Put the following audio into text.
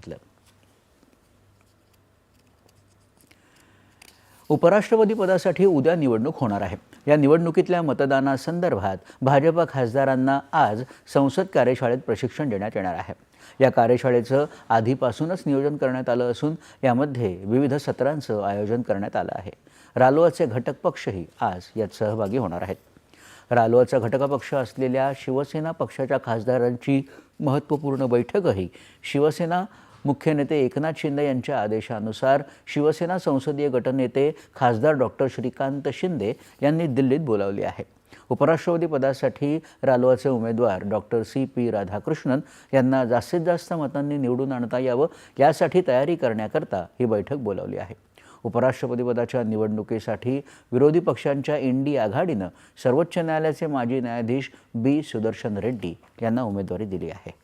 सांगितलं। उपराष्ट्रपती पदासाठी उद्या निवडणूक होणार आहे। या निवडणुकीतल्या मतदानासंदर्भात भाजप खासदारांना आज संसद कार्यशाळेत प्रशिक्षण देण्यात येणार आहे। या कार्यशाळेचं आधीपासूनच नियोजन करण्यात आलं असून यामध्ये विविध सत्रांचं आयोजन करण्यात आलं आहे। रालोआचे घटक पक्षही आज यात सहभागी होणार आहेत। रालोआचा घटक पक्ष असलेल्या शिवसेना पक्षाच्या खासदारांची महत्त्वपूर्ण बैठकही शिवसेना मुख्य नेते एकनाथ शिंदे यांच्या आदेशानुसार शिवसेना संसदीय गटनेते खासदार डॉक्टर श्रीकांत शिंदे यांनी दिल्लीत बोलावली आहे। उपराष्ट्रपती पदासाठी रालोआचे उमेदवार डॉक्टर CP राधाकृष्णन यांना जास्तीत जास्त मतांनी निवडून आणता यावं यासाठी तयारी करण्याकरता ही बैठक बोलावली आहे। उपराष्ट्रपती पदाच्या निवडणुकीसाठी विरोधी पक्षांच्या इंडी आघाडीनं सर्वोच्च न्यायालयाचे माजी न्यायाधीश B. सुदर्शन रेड्डी यांना उमेदवारी दिली आहे।